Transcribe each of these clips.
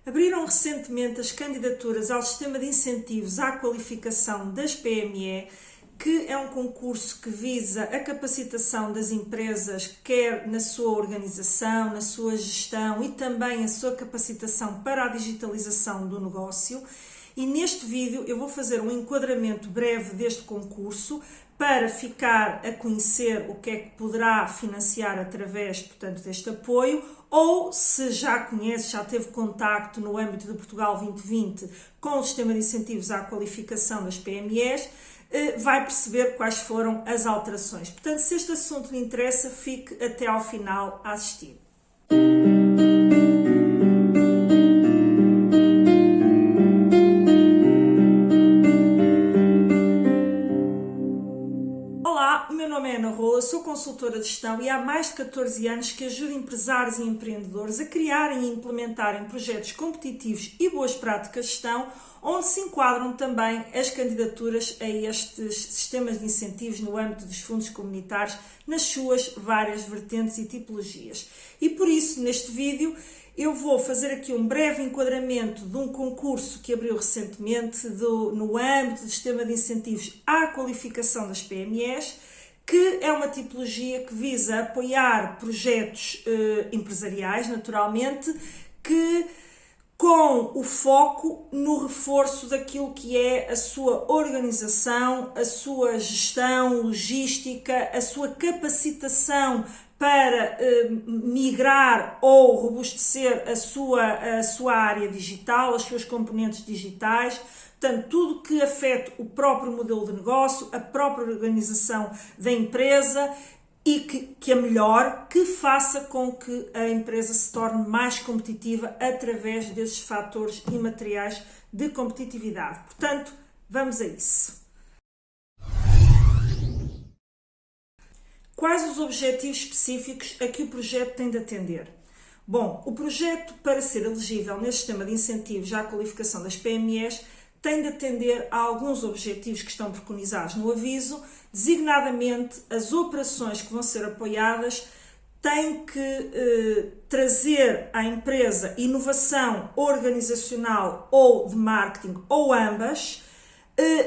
Abriram recentemente as candidaturas ao Sistema de Incentivos à Qualificação das PME, que é um concurso que visa a capacitação das empresas, quer na sua organização, na sua gestão e também a sua capacitação para a digitalização do negócio. E neste vídeo eu vou fazer um enquadramento breve deste concurso para ficar a conhecer o que é que poderá financiar através, portanto, deste apoio, ou se já conhece, já teve contacto no âmbito do Portugal 2020 com o Sistema de Incentivos à Qualificação das PMEs, vai perceber quais foram as alterações. Portanto, se este assunto lhe interessa, fique até ao final a assistir. Olá, o meu nome é Ana Rola, sou consultora de gestão e há mais de 14 anos que ajudo empresários e empreendedores a criarem e implementarem projetos competitivos e boas práticas de gestão, onde se enquadram também as candidaturas a estes sistemas de incentivos no âmbito dos fundos comunitários, nas suas várias vertentes e tipologias. E por isso, neste vídeo, eu vou fazer aqui um breve enquadramento de um concurso que abriu recentemente no âmbito do Sistema de Incentivos à Qualificação das PMEs, que é uma tipologia que visa apoiar projetos empresariais, naturalmente, que com o foco no reforço daquilo que é a sua organização, a sua gestão, logística, a sua capacitação para migrar ou robustecer a sua área digital, as suas componentes digitais, portanto, tudo que afeta o próprio modelo de negócio, a própria organização da empresa e que a melhor, que faça com que a empresa se torne mais competitiva através desses fatores imateriais de competitividade. Portanto, vamos a isso. Quais os objetivos específicos a que o projeto tem de atender? Bom, o projeto, para ser elegível neste sistema de incentivos à qualificação das PMEs, tem de atender a alguns objetivos que estão preconizados no aviso, designadamente as operações que vão ser apoiadas têm que trazer à empresa inovação organizacional ou de marketing, ou ambas,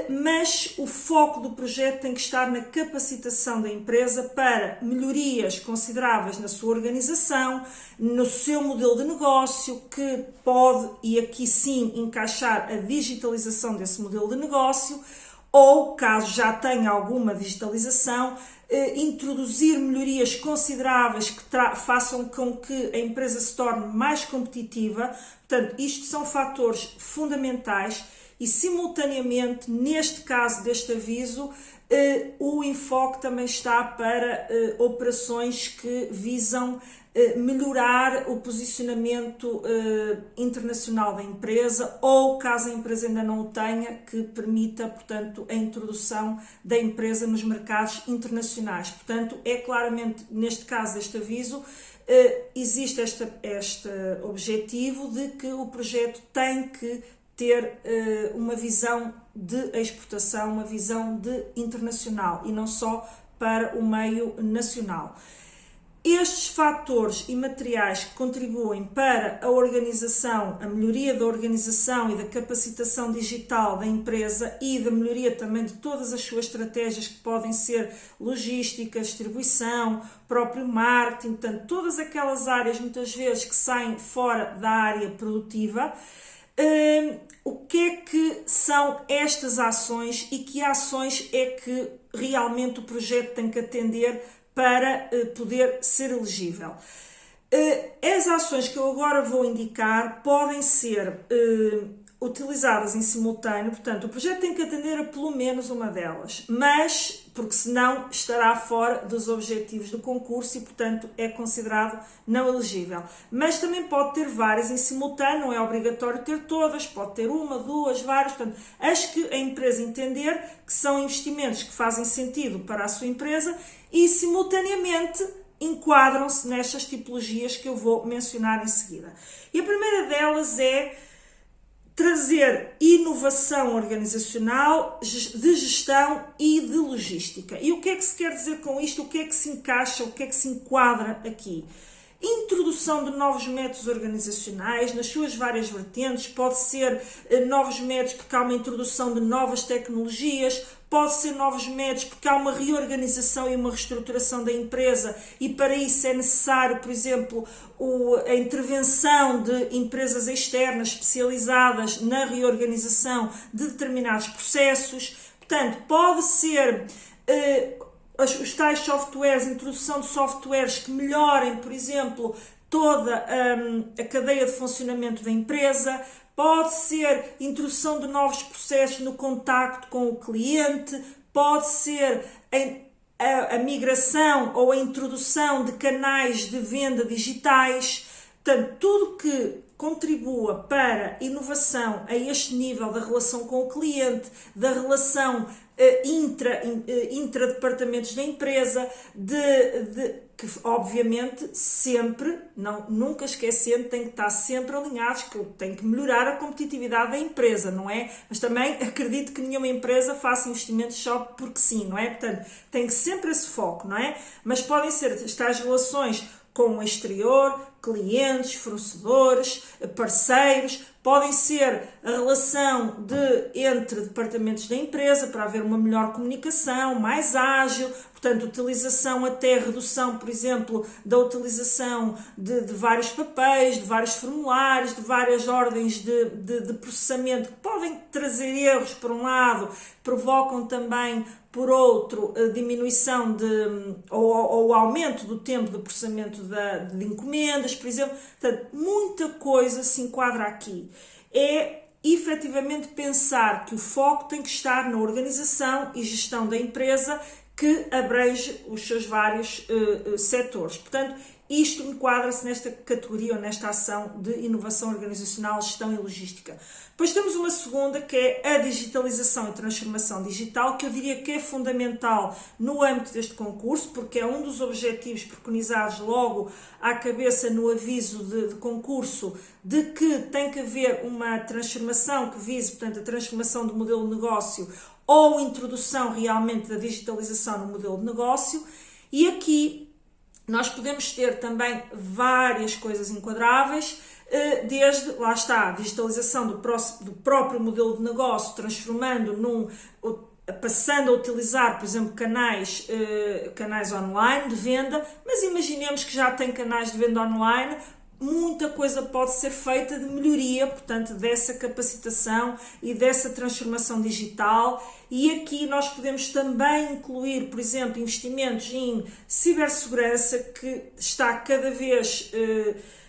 mas o foco do projeto tem que estar na capacitação da empresa para melhorias consideráveis na sua organização, no seu modelo de negócio, que pode, e aqui sim, encaixar a digitalização desse modelo de negócio, ou, caso já tenha alguma digitalização, introduzir melhorias consideráveis que façam com que a empresa se torne mais competitiva. Portanto, isto são fatores fundamentais. E, simultaneamente, neste caso deste aviso, o enfoque também está para operações que visam melhorar o posicionamento internacional da empresa ou, caso a empresa ainda não o tenha, que permita, portanto, a introdução da empresa nos mercados internacionais. Portanto, é claramente, neste caso deste aviso, existe este objetivo de que o projeto tem que ter uma visão de exportação, uma visão de internacional e não só para o meio nacional. Estes fatores imateriais que contribuem para a organização, a melhoria da organização e da capacitação digital da empresa e da melhoria também de todas as suas estratégias que podem ser logística, distribuição, próprio marketing, portanto, todas aquelas áreas muitas vezes que saem fora da área produtiva. O que é que são estas ações e que ações é que realmente o projeto tem que atender para poder ser elegível? As ações que eu agora vou indicar podem ser utilizadas em simultâneo, portanto, o projeto tem que atender a pelo menos uma delas, mas, porque senão estará fora dos objetivos do concurso e, portanto, é considerado não elegível. Mas também pode ter várias em simultâneo, não é obrigatório ter todas, pode ter uma, duas, várias, portanto, as que a empresa entender que são investimentos que fazem sentido para a sua empresa e, simultaneamente, enquadram-se nestas tipologias que eu vou mencionar em seguida. E a primeira delas é trazer inovação organizacional, de gestão e de logística. E o que é que se quer dizer com isto? O que é que se encaixa, o que é que se enquadra aqui? introdução de novos métodos organizacionais nas suas várias vertentes, pode ser novos métodos porque há uma introdução de novas tecnologias, pode ser novos métodos porque há uma reorganização e uma reestruturação da empresa e para isso é necessário, por exemplo, a intervenção de empresas externas especializadas na reorganização de determinados processos. Portanto, pode ser os tais softwares, introdução de softwares que melhorem, por exemplo, toda a cadeia de funcionamento da empresa, pode ser introdução de novos processos no contacto com o cliente, pode ser a migração ou a introdução de canais de venda digitais. Portanto, tudo que contribua para a inovação a este nível da relação com o cliente, da relação intra-departamentos da empresa, que obviamente sempre, nunca esquecendo, tem que estar sempre alinhados, que tem que melhorar a competitividade da empresa, não é? Mas também acredito que nenhuma empresa faça investimentos só porque sim, não é? Portanto, tem que sempre esse foco, não é? Mas podem ser estas relações com o exterior, clientes, fornecedores, parceiros, podem ser a relação entre departamentos da empresa para haver uma melhor comunicação, mais ágil, portanto, utilização até redução, por exemplo, da utilização de vários papéis, de vários formulários, de várias ordens de processamento que podem trazer erros por um lado, provocam também por outro a diminuição ou aumento do tempo de processamento de encomendas, por exemplo. Portanto, muita coisa se enquadra aqui. É efetivamente pensar que o foco tem que estar na organização e gestão da empresa que abrange os seus vários setores. Portanto, isto enquadra-se nesta categoria ou nesta ação de inovação organizacional, gestão e logística. Depois temos uma segunda, que é a digitalização e transformação digital, que eu diria que é fundamental no âmbito deste concurso, porque é um dos objetivos preconizados logo à cabeça no aviso de concurso, de que tem que haver uma transformação que vise, portanto, a transformação do modelo de negócio ou introdução realmente da digitalização no modelo de negócio. E aqui nós podemos ter também várias coisas enquadráveis, desde, lá está, a digitalização do próprio modelo de negócio, passando a utilizar, por exemplo, canais online de venda, mas imaginemos que já tem canais de venda online, muita coisa pode ser feita de melhoria, portanto, dessa capacitação e dessa transformação digital. E aqui nós podemos também incluir, por exemplo, investimentos em cibersegurança, que está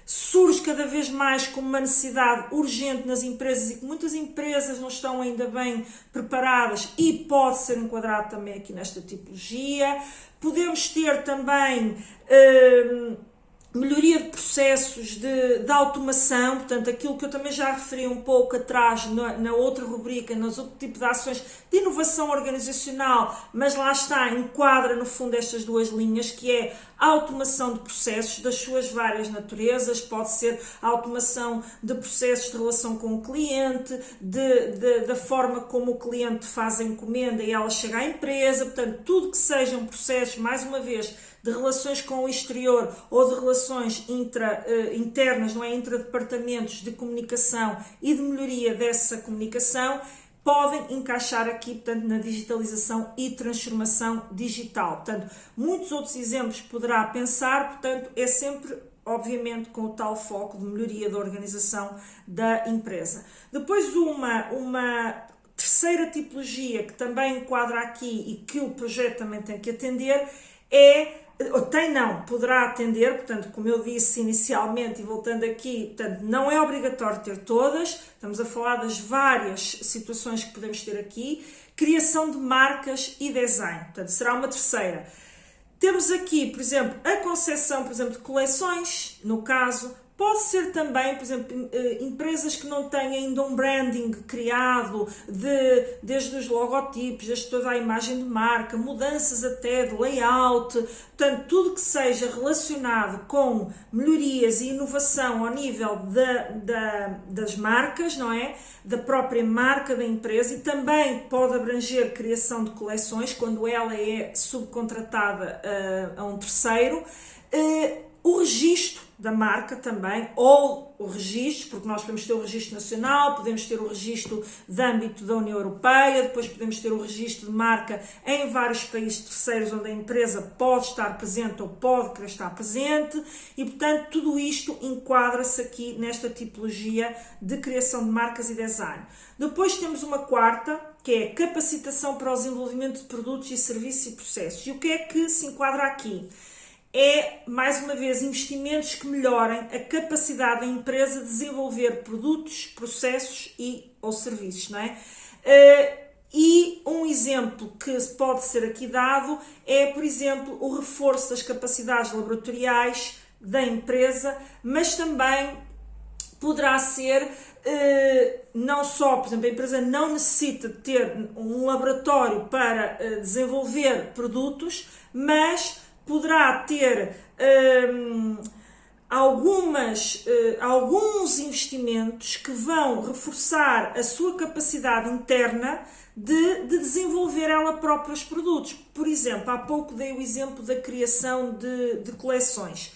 surge cada vez mais como uma necessidade urgente nas empresas e que muitas empresas não estão ainda bem preparadas e pode ser enquadrado também aqui nesta tipologia. Podemos ter também melhoria de processos de automação, portanto, aquilo que eu também já referi um pouco atrás na outra rubrica, nos outro tipo de ações de inovação organizacional, mas lá está, enquadra no fundo estas duas linhas, que é a automação de processos das suas várias naturezas, pode ser a automação de processos de relação com o cliente, da forma como o cliente faz a encomenda e ela chega à empresa, portanto, tudo que sejam processos, mais uma vez, de relações com o exterior ou de relações internas, não é? Intradepartamentos de comunicação e de melhoria dessa comunicação, podem encaixar aqui, portanto, na digitalização e transformação digital. Portanto, muitos outros exemplos poderá pensar, portanto, é sempre, obviamente, com o tal foco de melhoria da organização da empresa. Depois uma terceira tipologia que também enquadra aqui e que o projeto também tem que atender poderá atender, portanto, como eu disse inicialmente e voltando aqui, portanto, não é obrigatório ter todas, estamos a falar das várias situações que podemos ter aqui, criação de marcas e design, portanto, será uma terceira. Temos aqui, por exemplo, a concepção, por exemplo, de coleções, no caso. Pode ser também, por exemplo, empresas que não têm ainda um branding criado, desde os logotipos, desde toda a imagem de marca, mudanças até de layout, portanto, tudo que seja relacionado com melhorias e inovação ao nível das marcas, não é? Da própria marca da empresa, e também pode abranger criação de coleções, quando ela é subcontratada a um terceiro. O registro da marca também, ou o registro, porque nós podemos ter o registro nacional, podemos ter o registro de âmbito da União Europeia, depois podemos ter o registro de marca em vários países terceiros onde a empresa pode estar presente ou pode querer estar presente e, portanto, tudo isto enquadra-se aqui nesta tipologia de criação de marcas e design. Depois temos uma quarta, que é capacitação para o desenvolvimento de produtos e serviços e processos. E o que é que se enquadra aqui? É, mais uma vez, investimentos que melhorem a capacidade da empresa de desenvolver produtos, processos ou serviços, não é? E um exemplo que pode ser aqui dado é, por exemplo, o reforço das capacidades laboratoriais da empresa, mas também poderá ser, não só, por exemplo, a empresa não necessita de ter um laboratório para desenvolver produtos, mas poderá ter alguns investimentos que vão reforçar a sua capacidade interna de desenvolver ela própria os produtos. Por exemplo, há pouco dei o exemplo da criação de coleções.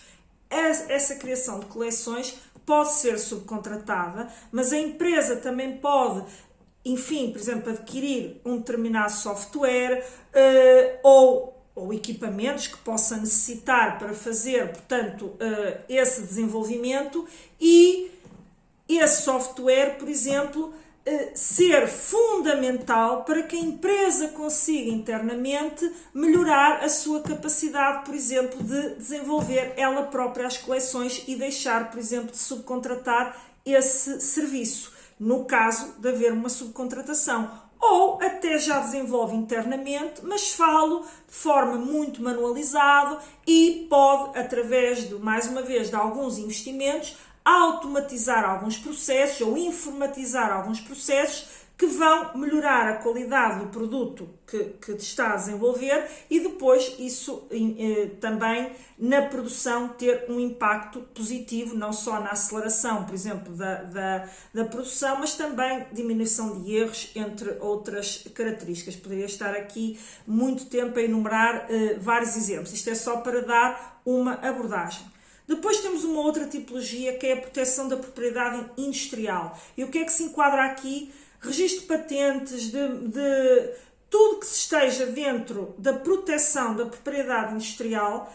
Essa criação de coleções pode ser subcontratada, mas a empresa também pode, enfim, por exemplo, adquirir um determinado software ou equipamentos que possa necessitar para fazer, portanto, esse desenvolvimento e esse software, por exemplo, ser fundamental para que a empresa consiga internamente melhorar a sua capacidade, por exemplo, de desenvolver ela própria as coleções e deixar, por exemplo, de subcontratar esse serviço, no caso de haver uma subcontratação. Ou até já desenvolve internamente, mas falo de forma muito manualizada e pode, através de, mais uma vez, de alguns investimentos, automatizar alguns processos ou informatizar alguns processos que vão melhorar a qualidade do produto que está a desenvolver e depois isso também na produção ter um impacto positivo, não só na aceleração, por exemplo, da produção, mas também diminuição de erros, entre outras características. Poderia estar aqui muito tempo a enumerar vários exemplos. Isto é só para dar uma abordagem. Depois temos uma outra tipologia que é a proteção da propriedade industrial. E o que é que se enquadra aqui? Registro de patentes, de tudo que esteja dentro da proteção da propriedade industrial,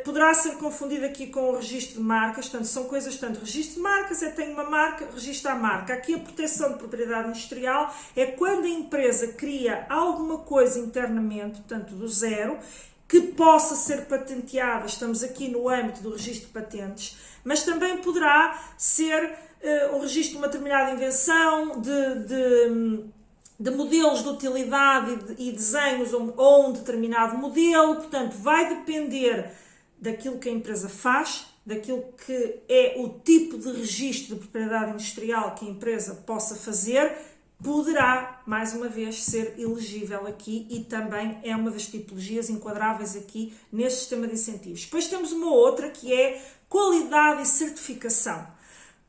poderá ser confundido aqui com o registro de marcas, portanto, são coisas, tanto registro de marcas, tenho uma marca, registro a marca. Aqui a proteção de propriedade industrial é quando a empresa cria alguma coisa internamente, portanto, do zero, que possa ser patenteada, estamos aqui no âmbito do registro de patentes, mas também poderá ser o registro de uma determinada invenção, de modelos de utilidade e desenhos ou um determinado modelo, portanto vai depender daquilo que a empresa faz, daquilo que é o tipo de registro de propriedade industrial que a empresa possa fazer, poderá, mais uma vez, ser elegível aqui e também é uma das tipologias enquadráveis aqui neste sistema de incentivos. Depois temos uma outra que é qualidade e certificação.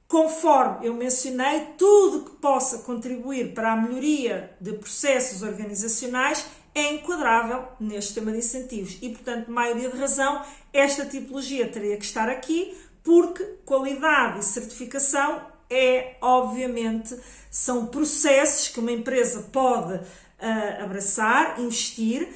Conforme eu mencionei, tudo que possa contribuir para a melhoria de processos organizacionais é enquadrável neste sistema de incentivos e, portanto, maioria de razão, esta tipologia teria que estar aqui porque qualidade e certificação obviamente, são processos que uma empresa pode abraçar, investir,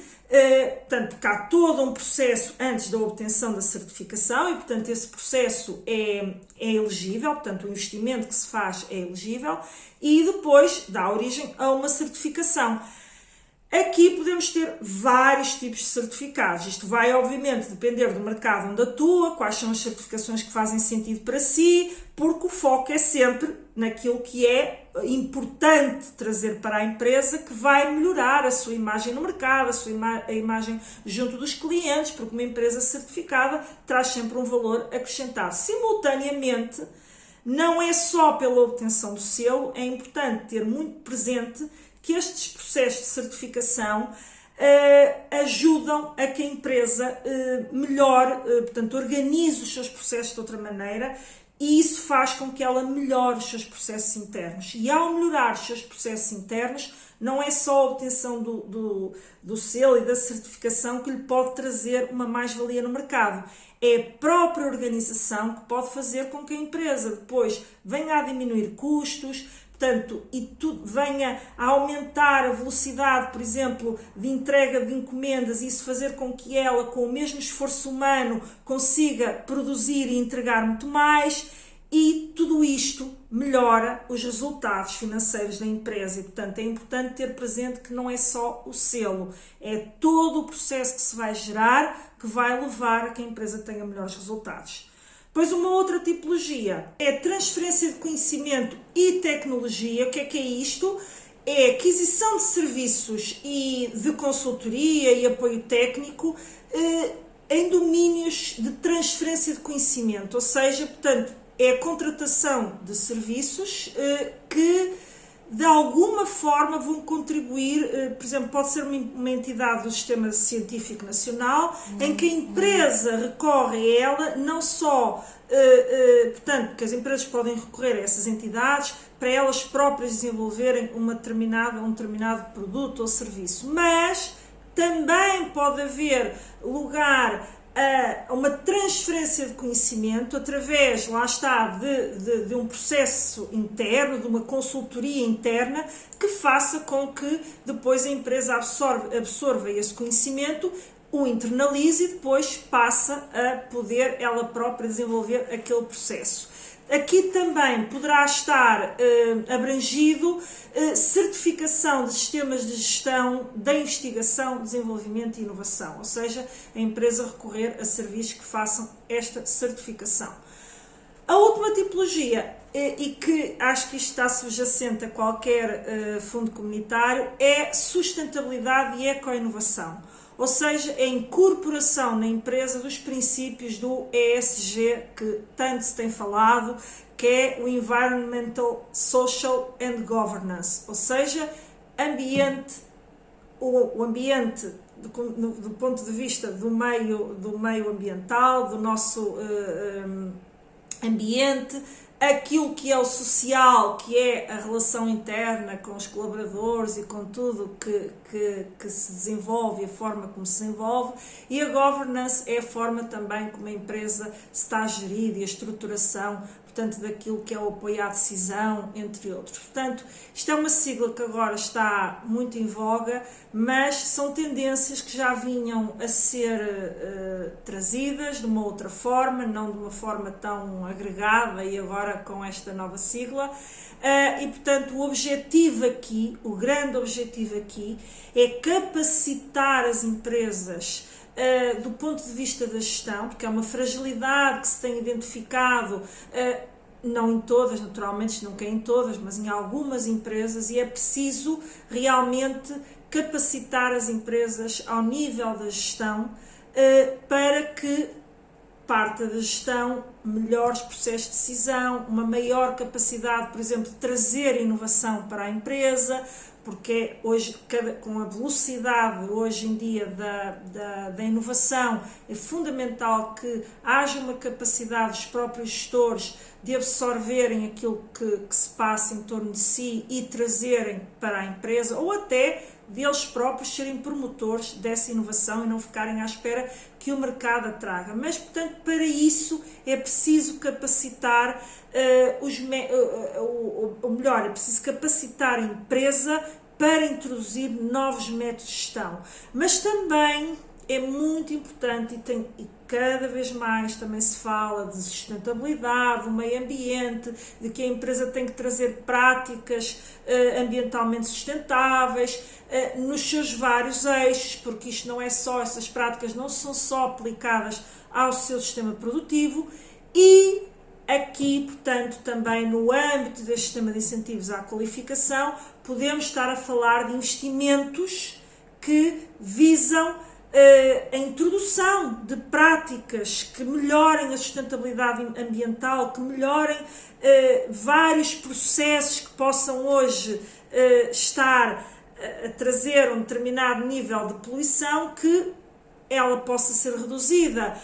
portanto, porque há todo um processo antes da obtenção da certificação e, portanto, esse processo é elegível, portanto, o investimento que se faz é elegível e depois dá origem a uma certificação. Aqui podemos ter vários tipos de certificados. Isto vai, obviamente, depender do mercado onde atua, quais são as certificações que fazem sentido para si, porque o foco é sempre naquilo que é importante trazer para a empresa, que vai melhorar a sua imagem no mercado, a imagem junto dos clientes, porque uma empresa certificada traz sempre um valor acrescentado. Simultaneamente, não é só pela obtenção do selo, é importante ter muito presente que estes processos de certificação ajudam a que a empresa melhore, portanto, organize os seus processos de outra maneira e isso faz com que ela melhore os seus processos internos. E ao melhorar os seus processos internos, não é só a obtenção do selo e da certificação que lhe pode trazer uma mais-valia no mercado. É a própria organização que pode fazer com que a empresa depois venha a diminuir custos, portanto, e venha a aumentar a velocidade, por exemplo, de entrega de encomendas, e isso fazer com que ela, com o mesmo esforço humano, consiga produzir e entregar muito mais, e tudo isto melhora os resultados financeiros da empresa. E, portanto, é importante ter presente que não é só o selo, é todo o processo que se vai gerar que vai levar a que a empresa tenha melhores resultados. Pois uma outra tipologia é transferência de conhecimento e tecnologia. O que é isto? É aquisição de serviços e de consultoria e apoio técnico em domínios de transferência de conhecimento, ou seja, portanto, é a contratação de serviços que de alguma forma vão contribuir, por exemplo, pode ser uma entidade do Sistema Científico Nacional, em que a empresa recorre a ela, não só, portanto, que as empresas podem recorrer a essas entidades para elas próprias desenvolverem um determinado produto ou serviço, mas também pode haver lugar a uma transferência de conhecimento através, lá está, de um processo interno, de uma consultoria interna, que faça com que depois a empresa absorva esse conhecimento, o internalize e depois passa a poder ela própria desenvolver aquele processo. Aqui também poderá estar abrangido certificação de sistemas de gestão da investigação, desenvolvimento e inovação, ou seja, a empresa recorrer a serviços que façam esta certificação. A última tipologia, e que acho que isto está subjacente a qualquer fundo comunitário, é sustentabilidade e eco-inovação. Ou seja, é a incorporação na empresa dos princípios do ESG, que tanto se tem falado, que é o Environmental, Social and Governance, ou seja, o ambiente do ponto de vista do meio ambiental, do nosso ambiente, aquilo que é o social, que é a relação interna com os colaboradores e com tudo que se desenvolve, a forma como se desenvolve, e a governance é a forma também como a empresa está gerida e a estruturação, portanto, daquilo que é o apoio à decisão, entre outros. Portanto, isto é uma sigla que agora está muito em voga, mas são tendências que já vinham a ser trazidas de uma outra forma, não de uma forma tão agregada e agora com esta nova sigla. E, portanto, o grande objetivo aqui é capacitar as empresas do ponto de vista da gestão, porque é uma fragilidade que se tem identificado, não em todas, naturalmente, nunca em todas, mas em algumas empresas, e é preciso realmente capacitar as empresas ao nível da gestão para que parte da gestão, melhores processos de decisão, uma maior capacidade, por exemplo, de trazer inovação para a empresa, porque hoje, com a velocidade hoje em dia da inovação, é fundamental que haja uma capacidade dos próprios gestores de absorverem aquilo que se passa em torno de si e trazerem para a empresa, ou até deles próprios serem promotores dessa inovação e não ficarem à espera que o mercado a traga. Mas, portanto, para isso é preciso capacitar é preciso capacitar a empresa para introduzir novos métodos de gestão. Mas também é muito importante e cada vez mais também se fala de sustentabilidade, do meio ambiente, de que a empresa tem que trazer práticas ambientalmente sustentáveis nos seus vários eixos, porque isto não é só, essas práticas não são só aplicadas ao seu sistema produtivo. E aqui, portanto, também no âmbito deste sistema de incentivos à qualificação, podemos estar a falar de investimentos que visam a introdução de práticas que melhorem a sustentabilidade ambiental, que melhorem vários processos que possam hoje estar a trazer um determinado nível de poluição, que ela possa ser reduzida.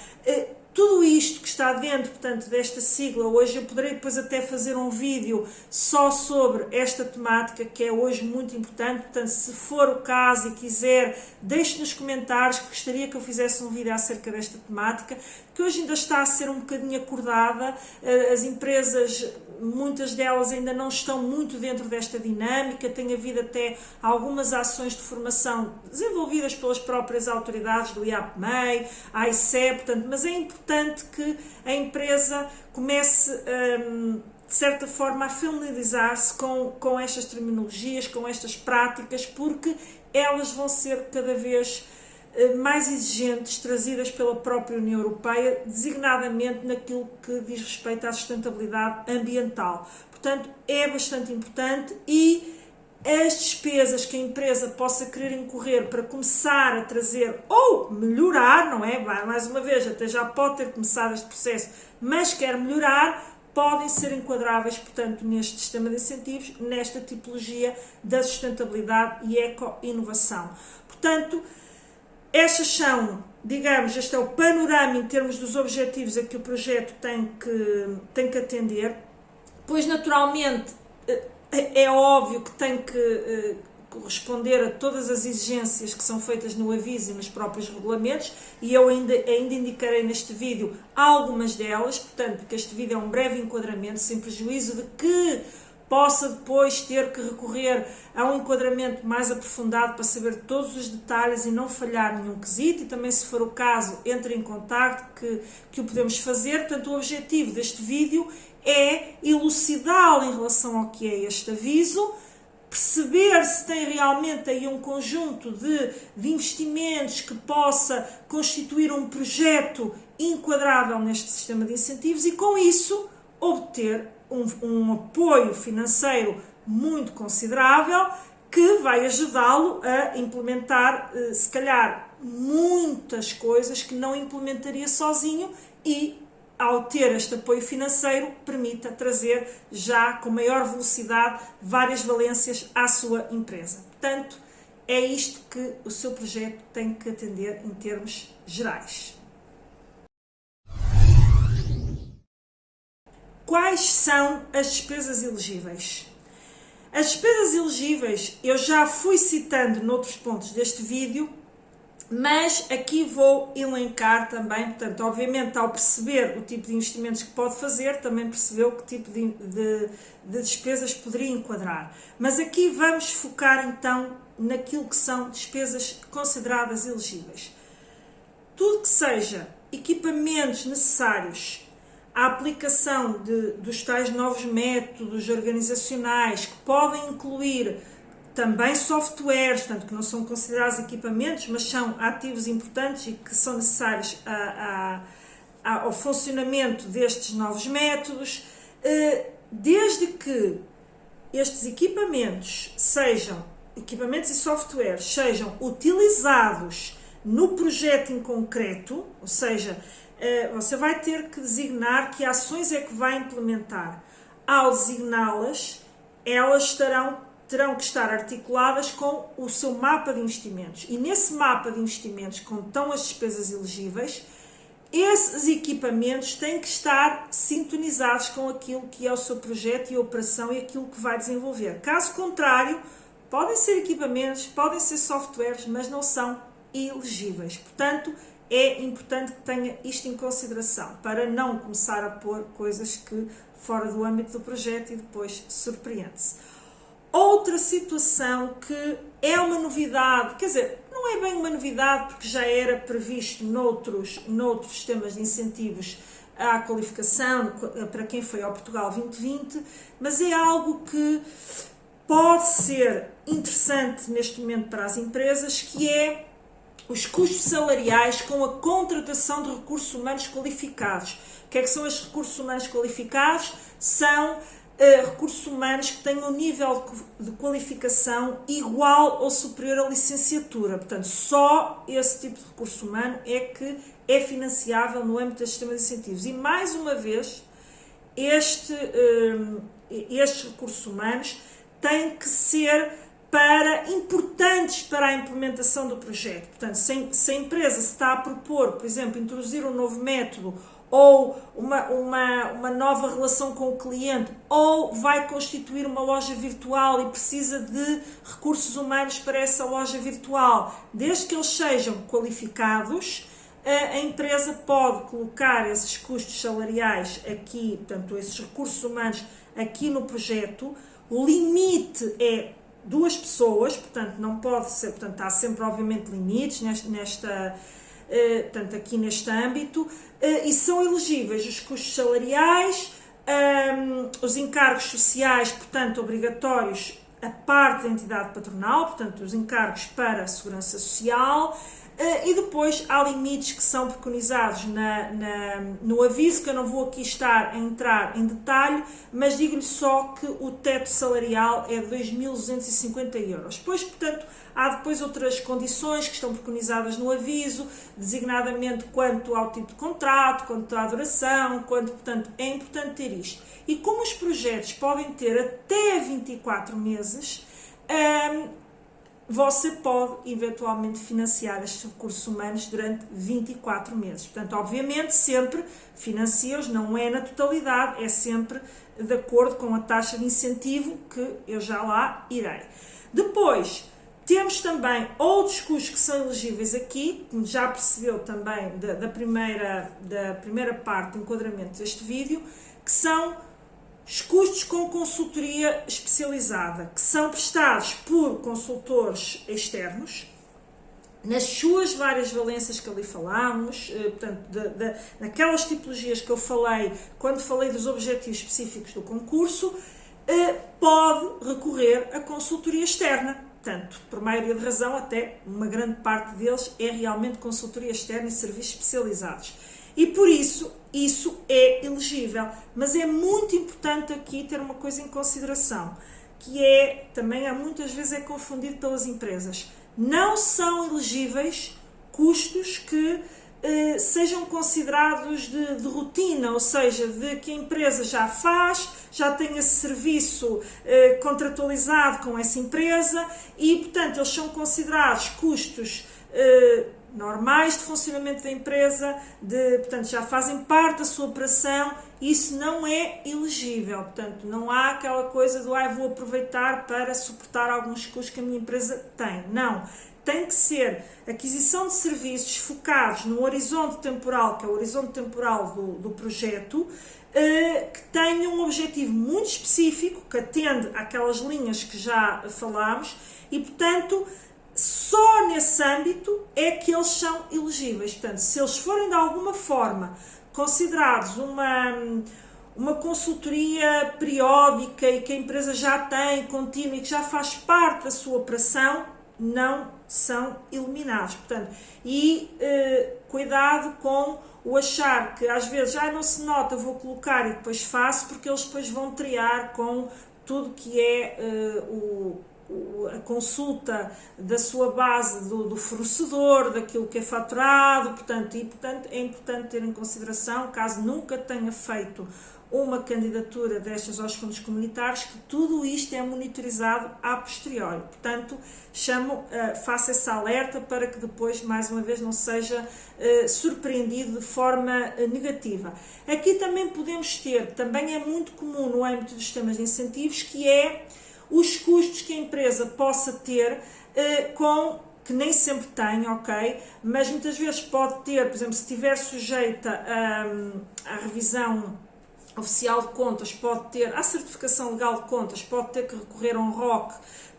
Tudo isto que está dentro, portanto, desta sigla, hoje eu poderei depois até fazer um vídeo só sobre esta temática, que é hoje muito importante. Portanto, se for o caso e quiser, deixe nos comentários que gostaria que eu fizesse um vídeo acerca desta temática, que hoje ainda está a ser um bocadinho acordada. As empresas, muitas delas ainda não estão muito dentro desta dinâmica, tem havido até algumas ações de formação desenvolvidas pelas próprias autoridades do IAPMEI, a ICEP, portanto, mas é importante que a empresa comece, de certa forma, a familiarizar-se com estas terminologias, com estas práticas, porque elas vão ser cada vez mais exigentes, trazidas pela própria União Europeia, designadamente naquilo que diz respeito à sustentabilidade ambiental. Portanto, é bastante importante e as despesas que a empresa possa querer incorrer para começar a trazer ou melhorar, não é? Mais uma vez, até já pode ter começado este processo, mas quer melhorar, podem ser enquadráveis, portanto, neste sistema de incentivos, nesta tipologia da sustentabilidade e eco-inovação. Portanto, estas são, digamos, este é o panorama em termos dos objetivos a que o projeto tem que atender, pois naturalmente é óbvio que tem que corresponder a todas as exigências que são feitas no aviso e nos próprios regulamentos, e eu ainda indicarei neste vídeo algumas delas, portanto, porque este vídeo é um breve enquadramento, sem prejuízo de que possa depois ter que recorrer a um enquadramento mais aprofundado para saber todos os detalhes e não falhar nenhum quesito, e também, se for o caso, entre em contacto que o podemos fazer. Portanto, o objetivo deste vídeo é elucidá-lo em relação ao que é este aviso, perceber se tem realmente aí um conjunto de investimentos que possa constituir um projeto enquadrável neste sistema de incentivos e, com isso, obter um apoio financeiro muito considerável que vai ajudá-lo a implementar, se calhar, muitas coisas que não implementaria sozinho e, ao ter este apoio financeiro, permita trazer já com maior velocidade várias valências à sua empresa. Portanto, é isto que o seu projeto tem que atender em termos gerais. Quais são as despesas elegíveis? As despesas elegíveis eu já fui citando noutros pontos deste vídeo, mas aqui vou elencar também, portanto, obviamente, ao perceber o tipo de investimentos que pode fazer, também percebeu que tipo de despesas poderia enquadrar. Mas aqui vamos focar então naquilo que são despesas consideradas elegíveis. Tudo que seja equipamentos necessários à aplicação dos tais novos métodos organizacionais, que podem incluir também softwares, portanto, que não são considerados equipamentos, mas são ativos importantes e que são necessários ao funcionamento destes novos métodos, desde que estes equipamentos e softwares sejam utilizados no projeto em concreto, ou seja, você vai ter que designar que ações é que vai implementar. Ao designá-las, elas terão que estar articuladas com o seu mapa de investimentos. E nesse mapa de investimentos, como estão as despesas elegíveis, esses equipamentos têm que estar sintonizados com aquilo que é o seu projeto e a operação e aquilo que vai desenvolver. Caso contrário, podem ser equipamentos, podem ser softwares, mas não são elegíveis. Portanto, é importante que tenha isto em consideração, para não começar a pôr coisas que fora do âmbito do projeto e depois surpreende-se. Outra situação que é uma novidade, quer dizer, não é bem uma novidade porque já era previsto noutros sistemas de incentivos à qualificação, para quem foi ao Portugal 2020, mas é algo que pode ser interessante neste momento para as empresas, que é os custos salariais com a contratação de recursos humanos qualificados. O que é que são estes recursos humanos qualificados? São recursos humanos que tenham um nível de qualificação igual ou superior à licenciatura. Portanto, só esse tipo de recurso humano é que é financiável no âmbito do sistema de incentivos. E, mais uma vez, estes recursos humanos têm que ser importantes para a implementação do projeto. Portanto, se a empresa se está a propor, por exemplo, introduzir um novo método ou uma nova relação com o cliente, ou vai constituir uma loja virtual e precisa de recursos humanos para essa loja virtual, desde que eles sejam qualificados, a empresa pode colocar esses custos salariais aqui, portanto, esses recursos humanos aqui no projeto. O limite é 2 pessoas, portanto, não pode ser, portanto, há sempre, obviamente, limites portanto, aqui neste âmbito, e são elegíveis os custos salariais, os encargos sociais, portanto, obrigatórios, a parte da entidade patronal, portanto, os encargos para a segurança social, e depois há limites que são preconizados no aviso, que eu não vou aqui estar a entrar em detalhe, mas digo-lhe só que o teto salarial é 2.250 euros. Pois, portanto, há depois outras condições que estão preconizadas no aviso, designadamente quanto ao tipo de contrato, quanto à duração, portanto, é importante ter isto. E como os projetos podem ter até 24 meses, você pode eventualmente financiar estes recursos humanos durante 24 meses. Portanto, obviamente, sempre financia-os, não é na totalidade, é sempre de acordo com a taxa de incentivo que eu já lá irei. Depois, temos também outros custos que são elegíveis aqui, como já percebeu também da primeira parte do enquadramento deste vídeo, que são os custos com consultoria especializada, que são prestados por consultores externos, nas suas várias valências que ali falámos, portanto, naquelas tipologias que eu falei, quando falei dos objetivos específicos do concurso, pode recorrer a consultoria externa. Portanto, por maioria de razão, até uma grande parte deles é realmente consultoria externa e serviços especializados. E por isso é elegível. Mas é muito importante aqui ter uma coisa em consideração, que também muitas vezes é confundido pelas empresas. Não são elegíveis custos que sejam considerados de rotina, ou seja, de que a empresa já faz, já tem esse serviço contratualizado com essa empresa e, portanto, eles são considerados custos normais de funcionamento da empresa, portanto, já fazem parte da sua operação, e isso não é elegível. Portanto, não há aquela coisa do vou aproveitar para suportar alguns custos que a minha empresa tem. Não. Tem que ser aquisição de serviços focados no horizonte temporal, que é o horizonte temporal do projeto, que tenha um objetivo muito específico, que atende àquelas linhas que já falámos, e, portanto, só nesse âmbito é que eles são elegíveis. Portanto, se eles forem de alguma forma considerados uma consultoria periódica e que a empresa já tem, contínua e que já faz parte da sua operação, não são eliminados. Portanto, cuidado com o achar que às vezes não se nota, vou colocar e depois faço, porque eles depois vão triar com tudo que é a consulta da sua base do fornecedor, daquilo que é faturado, portanto, é importante ter em consideração, caso nunca tenha feito uma candidatura destas aos fundos comunitários, que tudo isto é monitorizado a posteriori. Portanto, faça esse alerta para que depois, mais uma vez, não seja surpreendido de forma negativa. Aqui também podemos ter, também é muito comum no âmbito dos sistemas de incentivos, que é os custos que a empresa possa ter que nem sempre tem, ok? Mas muitas vezes pode ter, por exemplo, se estiver sujeita à revisão oficial de contas, pode ter, à certificação legal de contas, pode ter que recorrer a um ROC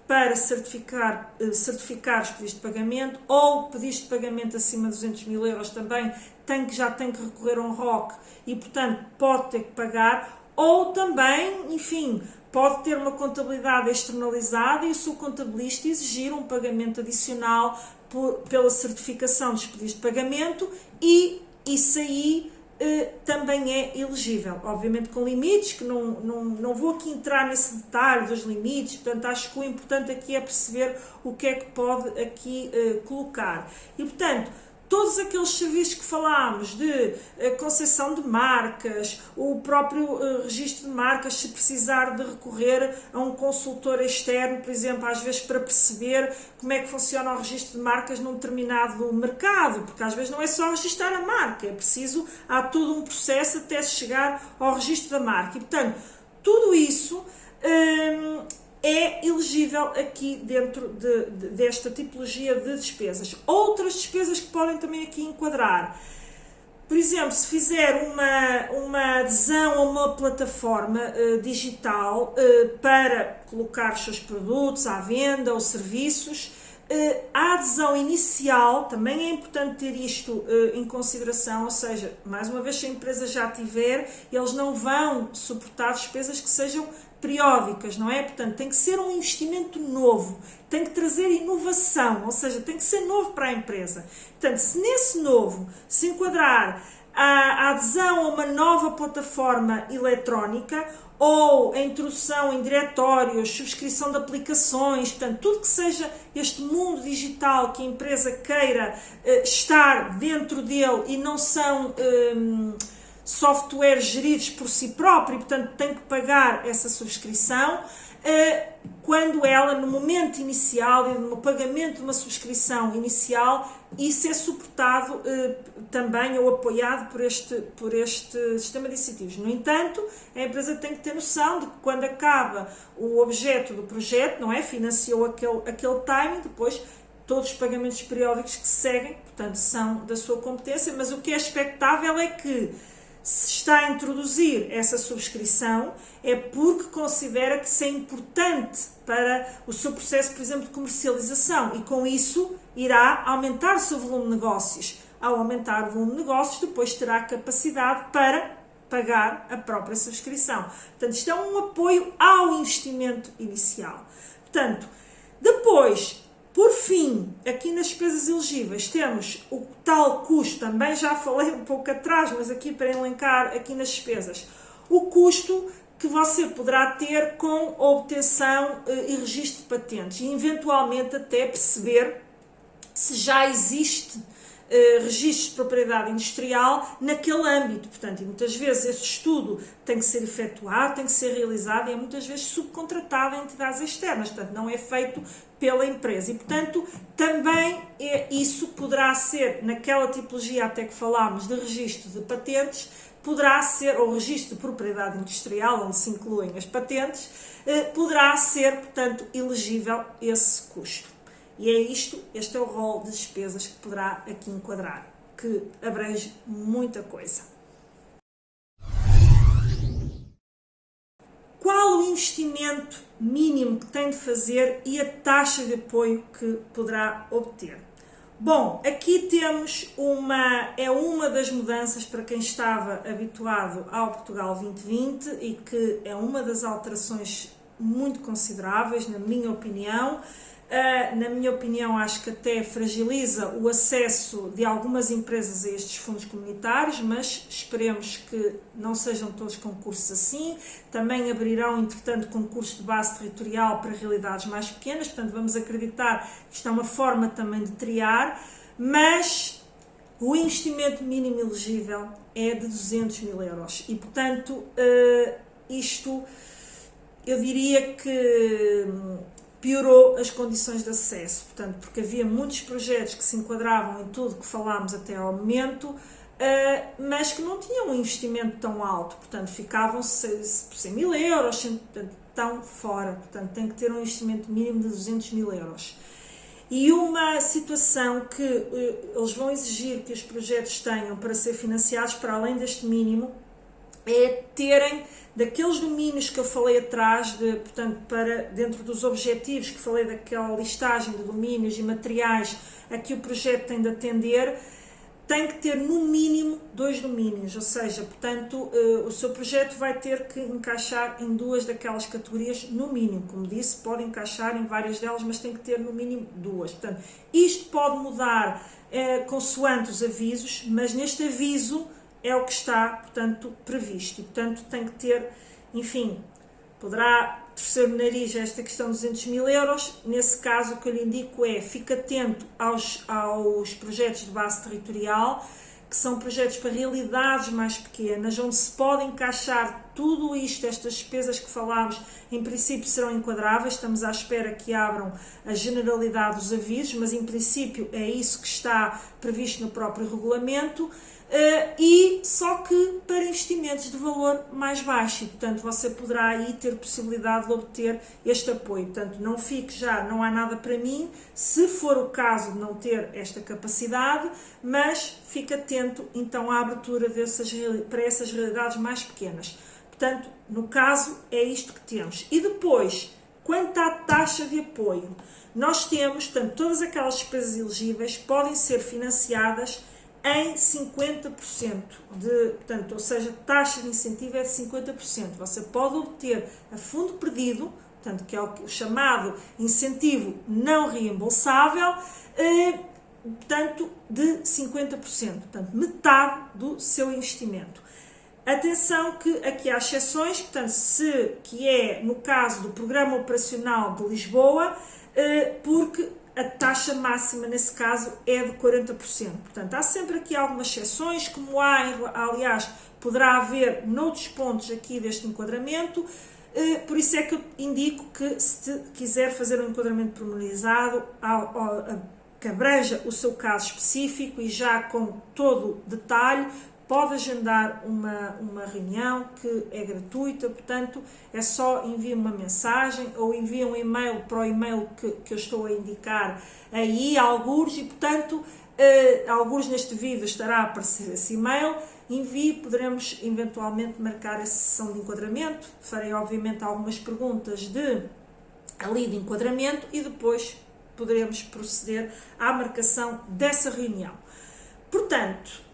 para certificar os pedidos de pagamento, ou pedidos de pagamento acima de 200 mil euros também já tem que recorrer a um ROC e, portanto, pode ter que pagar, ou também, enfim, pode ter uma contabilidade externalizada e o seu contabilista exigir um pagamento adicional pela certificação dos pedidos de pagamento, e isso aí também é elegível, obviamente com limites, que não vou aqui entrar nesse detalhe dos limites, portanto acho que o importante aqui é perceber o que é que pode aqui colocar. E portanto, todos aqueles serviços que falámos de concessão de marcas, o próprio registro de marcas, se precisar de recorrer a um consultor externo, por exemplo, às vezes para perceber como é que funciona o registro de marcas num determinado mercado, porque às vezes não é só registrar a marca, é preciso, há todo um processo até chegar ao registro da marca. E, portanto, tudo isso é elegível aqui dentro desta tipologia de despesas. Outras despesas que podem também aqui enquadrar, por exemplo, se fizer uma adesão a uma plataforma digital para colocar os seus produtos à venda ou serviços, a adesão inicial, também é importante ter isto em consideração, ou seja, mais uma vez, se a empresa já tiver, eles não vão suportar despesas que sejam periódicas, não é? Portanto, tem que ser um investimento novo, tem que trazer inovação, ou seja, tem que ser novo para a empresa. Portanto, se nesse novo se enquadrar a adesão a uma nova plataforma eletrónica ou a introdução em diretórios, subscrição de aplicações, portanto, tudo que seja este mundo digital que a empresa queira estar dentro dele e não são softwares geridos por si próprio, portanto tem que pagar essa subscrição, quando ela, no momento inicial, no pagamento de uma subscrição inicial, isso é suportado também ou apoiado por este sistema de incentivos. No entanto, a empresa tem que ter noção de que quando acaba o objeto do projeto, não é? Financiou aquele timing, depois todos os pagamentos periódicos que seguem, portanto, são da sua competência, mas o que é expectável é que, se está a introduzir essa subscrição, é porque considera que isso é importante para o seu processo, por exemplo, de comercialização, e com isso irá aumentar o seu volume de negócios. Ao aumentar o volume de negócios, depois terá capacidade para pagar a própria subscrição. Portanto, isto é um apoio ao investimento inicial. Portanto, depois, por fim, aqui nas despesas elegíveis temos o tal custo, também já falei um pouco atrás, mas aqui para elencar aqui nas despesas, o custo que você poderá ter com a obtenção e registro de patentes e eventualmente até perceber se já existe registros de propriedade industrial naquele âmbito. Portanto, e muitas vezes esse estudo tem que ser efetuado, tem que ser realizado e é muitas vezes subcontratado a entidades externas, portanto não é feito pela empresa e, portanto, também isso poderá ser, naquela tipologia até que falámos de registro de patentes, poderá ser, ou registro de propriedade industrial, onde se incluem as patentes, poderá ser, portanto, elegível esse custo. E é isto, este é o rol de despesas que poderá aqui enquadrar, que abrange muita coisa. Qual o investimento mínimo que tem de fazer e a taxa de apoio que poderá obter? Bom, aqui temos uma das mudanças para quem estava habituado ao Portugal 2020 e que é uma das alterações muito consideráveis, na minha opinião. Na minha opinião, acho que até fragiliza o acesso de algumas empresas a estes fundos comunitários, mas esperemos que não sejam todos concursos assim. Também abrirão, entretanto, concursos de base territorial para realidades mais pequenas, portanto vamos acreditar que isto é uma forma também de triar, mas o investimento mínimo elegível é de 200 mil euros e, portanto, isto eu diria que piorou as condições de acesso, portanto, porque havia muitos projetos que se enquadravam em tudo que falámos até ao momento, mas que não tinham um investimento tão alto, portanto, ficavam por 100 mil euros, portanto, tão fora, portanto, tem que ter um investimento mínimo de 200 mil euros. E uma situação que eles vão exigir que os projetos tenham para ser financiados, para além deste mínimo, é terem daqueles domínios que eu falei atrás, portanto, para dentro dos objetivos que falei daquela listagem de domínios e materiais a que o projeto tem de atender, tem que ter no mínimo 2 domínios, ou seja, portanto, o seu projeto vai ter que encaixar em 2 daquelas categorias no mínimo, como disse, pode encaixar em várias delas, mas tem que ter no mínimo 2. Portanto, isto pode mudar consoante os avisos, mas neste aviso é o que está, portanto, previsto e, portanto, tem que ter, enfim, poderá terceiro nariz a esta questão dos 200 mil euros. Nesse caso, o que eu lhe indico é, fique atento aos projetos de base territorial, que são projetos para realidades mais pequenas, onde se pode encaixar tudo isto, estas despesas que falámos, em princípio serão enquadráveis. Estamos à espera que abram a generalidade dos avisos, mas em princípio é isso que está previsto no próprio regulamento. E só que para investimentos de valor mais baixo, e portanto você poderá aí ter possibilidade de obter este apoio. Portanto, não fique já, não há nada para mim, se for o caso de não ter esta capacidade, mas fique atento então à abertura para essas realidades mais pequenas. Portanto, no caso é isto que temos. E depois, quanto à taxa de apoio, nós temos, portanto, todas aquelas despesas elegíveis podem ser financiadas em 50%, portanto, ou seja, a taxa de incentivo é de 50%. Você pode obter a fundo perdido, portanto, que é o chamado incentivo não reembolsável, portanto, de 50%, portanto, metade do seu investimento. Atenção que aqui há exceções, portanto, que é no caso do Programa Operacional de Lisboa, porque a taxa máxima, nesse caso, é de 40%. Portanto, há sempre aqui algumas exceções, como aliás, poderá haver noutros pontos aqui deste enquadramento. Por isso é que eu indico que, se quiser fazer um enquadramento pormenorizado, que abranja o seu caso específico e já com todo detalhe, pode agendar uma reunião que é gratuita. Portanto, é só enviar uma mensagem ou envia um e-mail para o e-mail que eu estou a indicar aí, algures, e portanto, algures neste vídeo estará a aparecer esse e-mail. Envie, poderemos eventualmente marcar a sessão de enquadramento. Farei obviamente algumas perguntas de enquadramento e depois poderemos proceder à marcação dessa reunião. Portanto,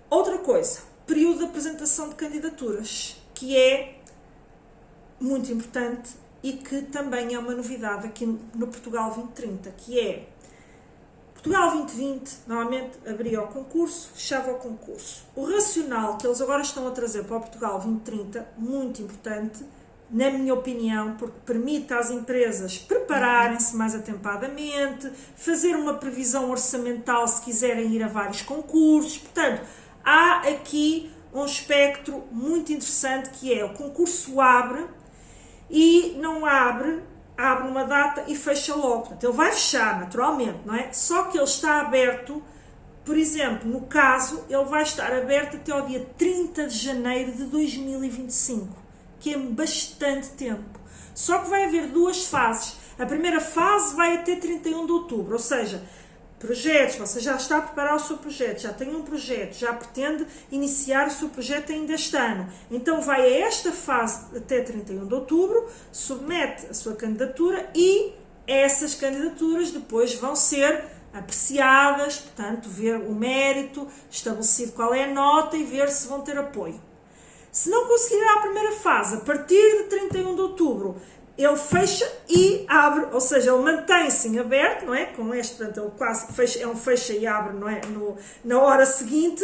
outra coisa, período de apresentação de candidaturas, que é muito importante e que também é uma novidade aqui no Portugal 2030, que é Portugal 2020, normalmente abria o concurso, fechava o concurso. O racional que eles agora estão a trazer para o Portugal 2030, muito importante, na minha opinião, porque permite às empresas prepararem-se mais atempadamente, fazer uma previsão orçamental se quiserem ir a vários concursos. Portanto, há aqui um espectro muito interessante, que é o concurso abre e não abre numa data e fecha logo. Portanto, ele vai fechar naturalmente, não é? Só que ele está aberto, por exemplo, no caso, ele vai estar aberto até ao dia 30 de janeiro de 2025, que é bastante tempo. Só que vai haver duas fases. A primeira fase vai até 31 de outubro, ou seja, projetos, você já está a preparar o seu projeto, já tem um projeto, já pretende iniciar o seu projeto ainda este ano. Então vai a esta fase até 31 de outubro, submete a sua candidatura e essas candidaturas depois vão ser apreciadas, portanto, ver o mérito, estabelecido qual é a nota e ver se vão ter apoio. Se não conseguir a primeira fase, a partir de 31 de outubro, ele fecha e abre, ou seja, ele mantém-se em aberto, não é? Com este, portanto, ele quase fecha, é um fecha e abre, não é? Na hora seguinte,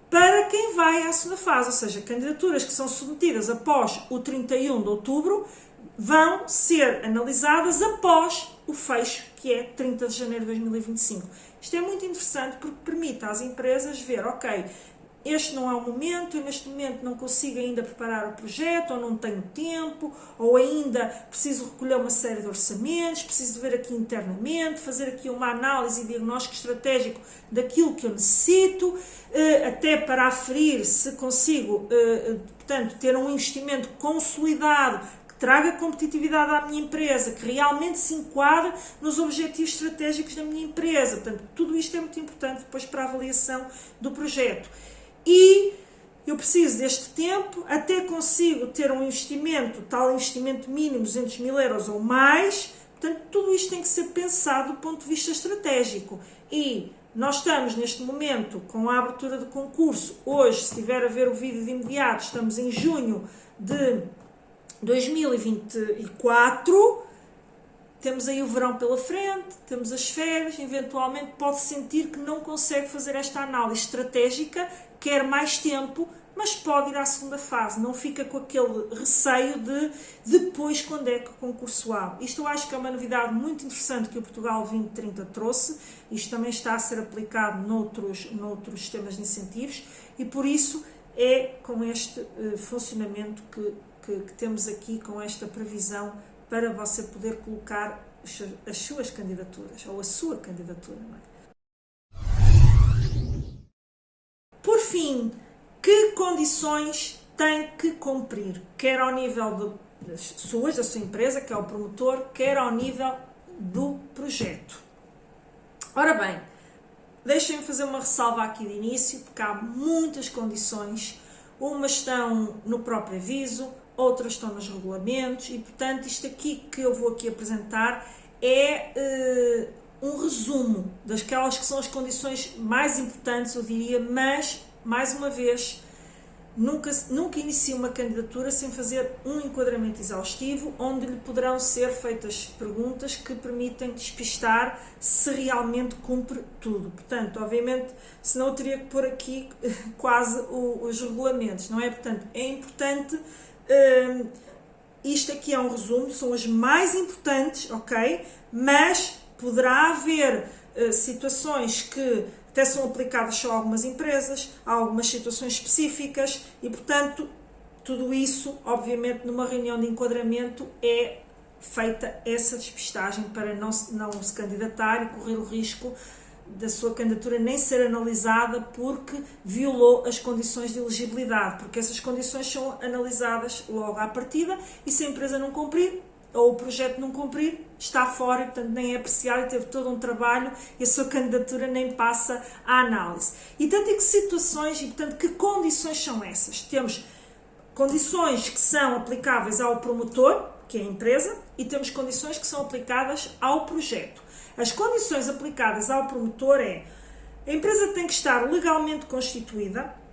para quem vai à segunda fase, ou seja, candidaturas que são submetidas após o 31 de outubro vão ser analisadas após o fecho, que é 30 de janeiro de 2025. Isto é muito interessante porque permite às empresas ver, ok, este não é o momento, eu neste momento não consigo ainda preparar o projeto, ou não tenho tempo, ou ainda preciso recolher uma série de orçamentos, preciso ver aqui internamente, fazer aqui uma análise e diagnóstico estratégico daquilo que eu necessito, até para aferir se consigo, portanto, ter um investimento consolidado, que traga competitividade à minha empresa, que realmente se enquadre nos objetivos estratégicos da minha empresa. Portanto, tudo isto é muito importante depois para a avaliação do projeto. E eu preciso deste tempo, até consigo ter um investimento, tal investimento mínimo, 200 mil euros ou mais. Portanto, tudo isto tem que ser pensado do ponto de vista estratégico. E nós estamos neste momento com a abertura do concurso. Hoje, se estiver a ver o vídeo de imediato, estamos em junho de 2024. Temos aí o verão pela frente, temos as férias, eventualmente pode sentir que não consegue fazer esta análise estratégica, quer mais tempo, mas pode ir à segunda fase, não fica com aquele receio de depois quando é que o concurso abre. Isto eu acho que é uma novidade muito interessante que o Portugal 2030 trouxe, isto também está a ser aplicado noutros sistemas de incentivos e por isso é com este funcionamento que temos aqui, com esta previsão para você poder colocar as suas candidaturas, ou a sua candidatura. Não é? Por fim, que condições tem que cumprir, quer ao nível da sua empresa, que é o promotor, quer ao nível do projeto? Ora bem, deixem-me fazer uma ressalva aqui de início, porque há muitas condições, umas estão no próprio aviso, outras estão nos regulamentos e, portanto, isto aqui que eu vou aqui apresentar é um resumo daquelas que são as condições mais importantes, eu diria, mas, mais uma vez, nunca inicie uma candidatura sem fazer um enquadramento exaustivo, onde lhe poderão ser feitas perguntas que permitem despistar se realmente cumpre tudo. Portanto, obviamente, senão eu teria que pôr aqui quase os regulamentos, não é? Portanto, é importante, isto aqui é um resumo, são as mais importantes, ok? Mas poderá haver situações que até são aplicadas só a algumas empresas, há algumas situações específicas e, portanto, tudo isso, obviamente, numa reunião de enquadramento é feita essa despistagem para não se candidatar e correr o risco da sua candidatura nem ser analisada porque violou as condições de elegibilidade, porque essas condições são analisadas logo à partida e se a empresa não cumprir, ou o projeto não cumprir, está fora e, portanto, nem é apreciado e teve todo um trabalho e a sua candidatura nem passa à análise. E, tanto em que situações e, portanto, que condições são essas? Temos condições que são aplicáveis ao promotor, que é a empresa, e temos condições que são aplicadas ao projeto. As condições aplicadas ao promotor é: a empresa tem que estar legalmente constituída,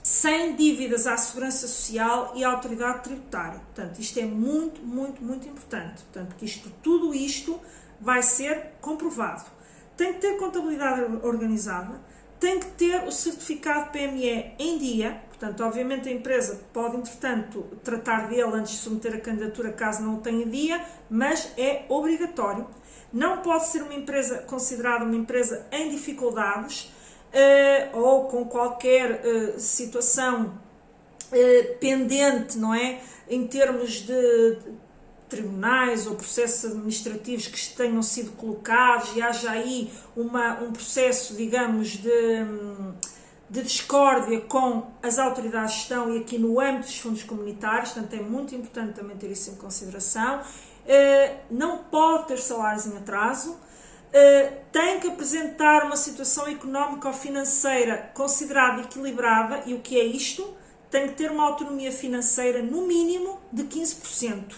sem dívidas à Segurança Social e à Autoridade Tributária. Portanto, isto é muito, muito, muito importante. Portanto, que tudo isto vai ser comprovado. Tem que ter contabilidade organizada, tem que ter o certificado PME em dia. Portanto, obviamente a empresa pode, entretanto, tratar dele antes de submeter a candidatura caso não o tenha em dia, mas é obrigatório. Não pode ser uma empresa considerada uma empresa em dificuldades, ou com qualquer situação pendente, não é? Em termos de tribunais ou processos administrativos que tenham sido colocados e haja aí um processo, digamos, de discórdia com as autoridades de gestão e aqui no âmbito dos fundos comunitários, portanto é muito importante também ter isso em consideração. Não pode ter salários em atraso, tem que apresentar uma situação económica ou financeira considerada equilibrada, e o que é isto? Tem que ter uma autonomia financeira no mínimo de 15%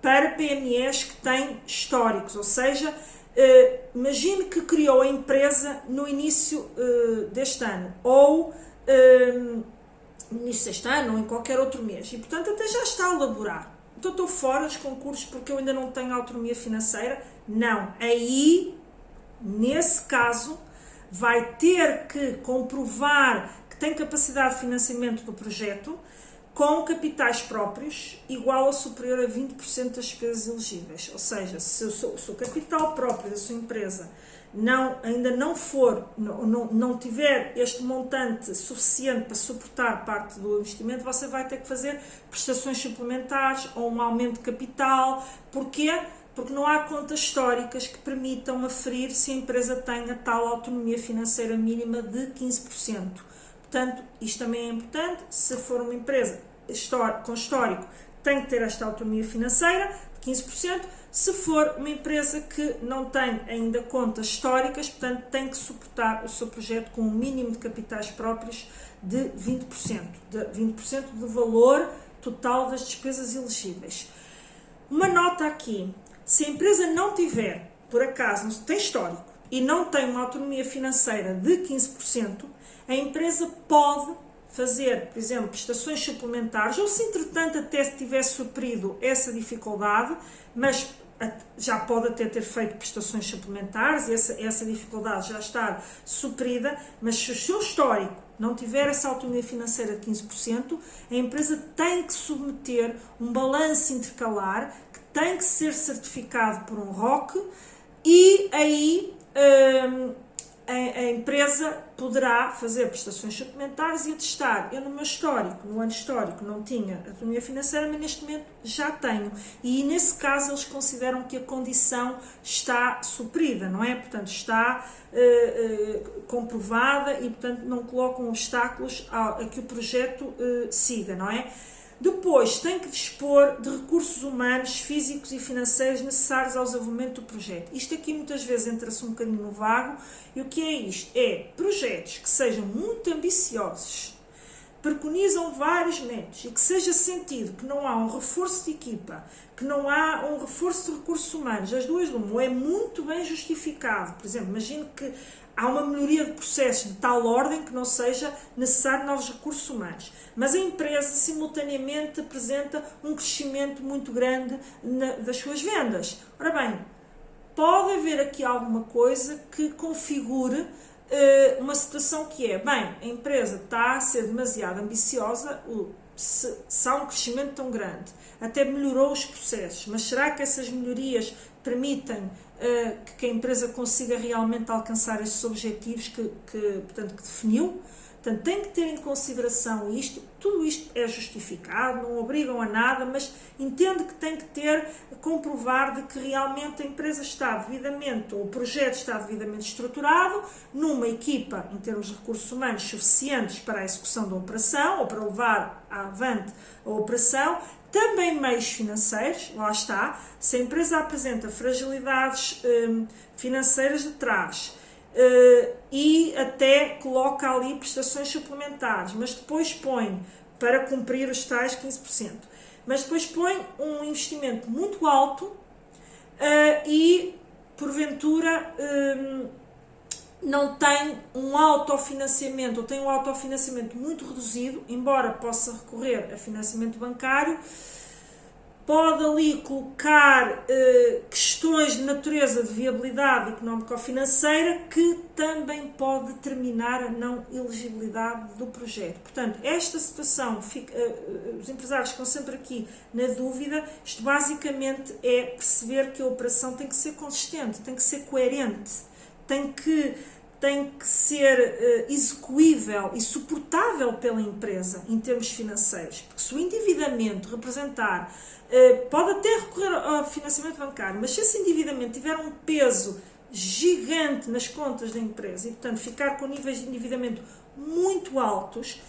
para PMEs que têm históricos, ou seja, imagine que criou a empresa no início deste ano, ou no início deste ano, ou em qualquer outro mês, e portanto até já está a laborar. Então estou fora dos concursos porque eu ainda não tenho autonomia financeira? Não, aí, nesse caso, vai ter que comprovar que tem capacidade de financiamento do projeto com capitais próprios igual ou superior a 20% das despesas elegíveis. Ou seja, se o capital próprio da sua empresa ainda não tiver este montante suficiente para suportar parte do investimento, você vai ter que fazer prestações suplementares ou um aumento de capital. Porquê? Porque não há contas históricas que permitam aferir se a empresa tem a tal autonomia financeira mínima de 15%. Portanto, isto também é importante. Se for uma empresa com histórico, tem que ter esta autonomia financeira de 15%. Se for uma empresa que não tem ainda contas históricas, portanto, tem que suportar o seu projeto com um mínimo de capitais próprios de 20%, do valor total das despesas elegíveis. Uma nota aqui: se a empresa não tiver, por acaso, não tem histórico e não tem uma autonomia financeira de 15%, a empresa pode fazer, por exemplo, prestações suplementares, ou se entretanto até se tivesse suprido essa dificuldade, mas já pode até ter feito prestações suplementares e essa dificuldade já está suprida, mas se o seu histórico não tiver essa autonomia financeira de 15%, a empresa tem que submeter um balanço intercalar que tem que ser certificado por um ROC e aí a empresa poderá fazer prestações suplementares e atestar. Eu no meu histórico, no ano histórico, não tinha autonomia financeira, mas neste momento já tenho. E nesse caso eles consideram que a condição está suprida, não é? Portanto, está comprovada e, portanto, não colocam obstáculos a que o projeto siga, não é? Depois, tem que dispor de recursos humanos, físicos e financeiros necessários ao desenvolvimento do projeto. Isto aqui muitas vezes entra-se um bocadinho no vago. E o que é isto? É projetos que sejam muito ambiciosos, preconizam vários métodos e que seja sentido que não há um reforço de equipa, que não há um reforço de recursos humanos, as duas de uma, ou é muito bem justificado. Por exemplo, imagino que há uma melhoria de processos de tal ordem que não seja necessário novos recursos humanos, mas a empresa simultaneamente apresenta um crescimento muito grande das suas vendas. Ora bem, pode haver aqui alguma coisa que configure uma situação que é, bem, a empresa está a ser demasiado ambiciosa, se há um crescimento tão grande, até melhorou os processos, mas será que essas melhorias permitem que a empresa consiga realmente alcançar estes objetivos portanto, que definiu? Portanto, tem que ter em consideração isto, tudo isto é justificado, não obrigam a nada, mas entende que tem que comprovar de que realmente a empresa está devidamente, ou o projeto está devidamente estruturado, numa equipa, em termos de recursos humanos, suficientes para a execução da operação, ou para levar avante a operação, também meios financeiros, lá está, se a empresa apresenta fragilidades financeiras de trás, e até coloca ali prestações suplementares, mas depois põe para cumprir os tais 15%, mas depois põe um investimento muito alto e porventura não tem um autofinanciamento, ou tem um autofinanciamento muito reduzido, embora possa recorrer a financiamento bancário, pode ali colocar questões de natureza de viabilidade económico-financeira que também pode determinar a não elegibilidade do projeto. Portanto, esta situação, os empresários ficam sempre aqui na dúvida. Isto basicamente é perceber que a operação tem que ser consistente, tem que ser coerente, tem que ser execuível e suportável pela empresa em termos financeiros, porque se o endividamento representar, pode até recorrer ao financiamento bancário, mas se esse endividamento tiver um peso gigante nas contas da empresa e, portanto, ficar com níveis de endividamento muito altos,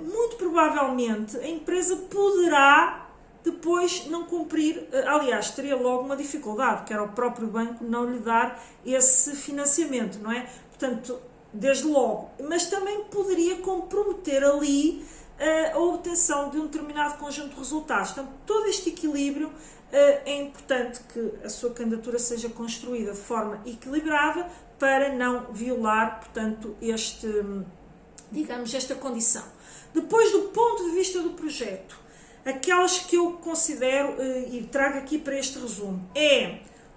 muito provavelmente a empresa poderá depois não cumprir, aliás, teria logo uma dificuldade, que era o próprio banco não lhe dar esse financiamento, não é? Portanto, desde logo, mas também poderia comprometer ali a obtenção de um determinado conjunto de resultados. Portanto, todo este equilíbrio é importante que a sua candidatura seja construída de forma equilibrada para não violar, portanto, esta condição. Depois, do ponto de vista do projeto, aquelas que eu considero e trago aqui para este resumo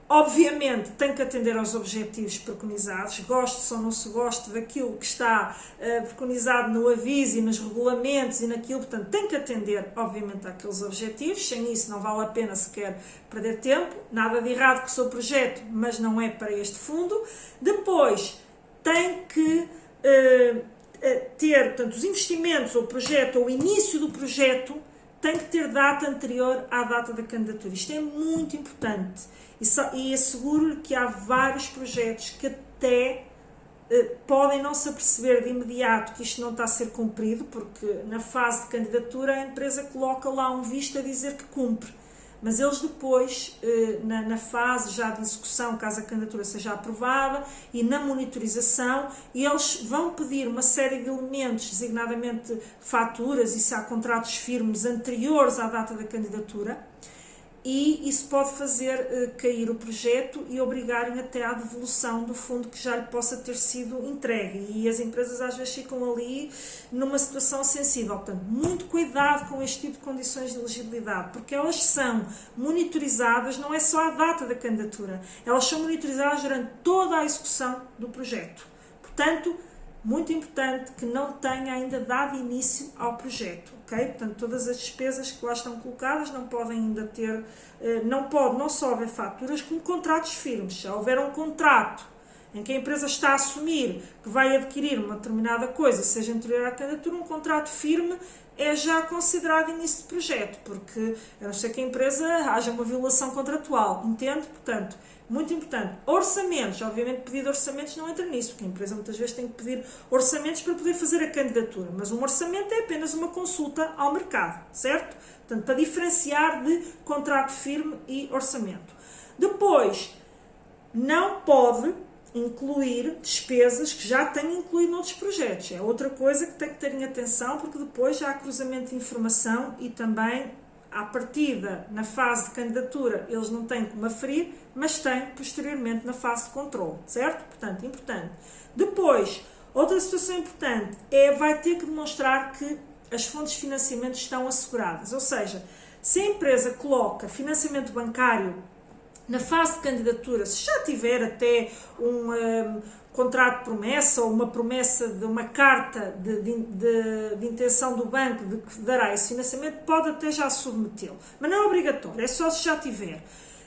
obviamente, tem que atender aos objetivos preconizados, goste ou não se goste daquilo que está preconizado no aviso e nos regulamentos e naquilo, portanto, tem que atender, obviamente, àqueles objetivos, sem isso não vale a pena sequer perder tempo, nada de errado com o seu projeto, mas não é para este fundo. Depois, tem que ter, portanto, os investimentos ou o projeto, ou o início do projeto, tem que ter data anterior à data da candidatura. Isto é muito importante e asseguro-lhe que há vários projetos que até podem não se aperceber de imediato que isto não está a ser cumprido, porque na fase de candidatura a empresa coloca lá um visto a dizer que cumpre, mas eles depois, na fase já de execução, caso a candidatura seja aprovada, e na monitorização, eles vão pedir uma série de elementos, designadamente faturas, e se há contratos firmes anteriores à data da candidatura, e isso pode fazer cair o projeto e obrigarem até à devolução do fundo que já lhe possa ter sido entregue. E as empresas às vezes ficam ali numa situação sensível. Portanto, muito cuidado com este tipo de condições de elegibilidade, porque elas são monitorizadas, não é só a data da candidatura, elas são monitorizadas durante toda a execução do projeto. Portanto, muito importante que não tenha ainda dado início ao projeto, ok? Portanto, todas as despesas que lá estão colocadas não podem ainda ter, não só haver faturas, como contratos firmes. Se houver um contrato em que a empresa está a assumir que vai adquirir uma determinada coisa, seja anterior à candidatura, um contrato firme é já considerado início de projeto, porque a não ser que a empresa haja uma violação contratual, entende? Portanto, muito importante. Orçamentos, obviamente pedir orçamentos não entra nisso, porque a empresa muitas vezes tem que pedir orçamentos para poder fazer a candidatura, mas um orçamento é apenas uma consulta ao mercado, certo? Portanto, para diferenciar de contrato firme e orçamento. Depois, não pode incluir despesas que já têm incluído noutros projetos. É outra coisa que tem que terem atenção, porque depois já há cruzamento de informação e também, à partida, na fase de candidatura, eles não têm como aferir, mas têm posteriormente na fase de controle, certo? Portanto, importante. Depois, outra situação importante vai ter que demonstrar que as fontes de financiamento estão asseguradas, ou seja, se a empresa coloca financiamento bancário na fase de candidatura, se já tiver até um contrato de promessa ou uma promessa de uma carta de intenção do banco de que dará esse financiamento, pode até já submetê-lo. Mas não é obrigatório, é só se já tiver.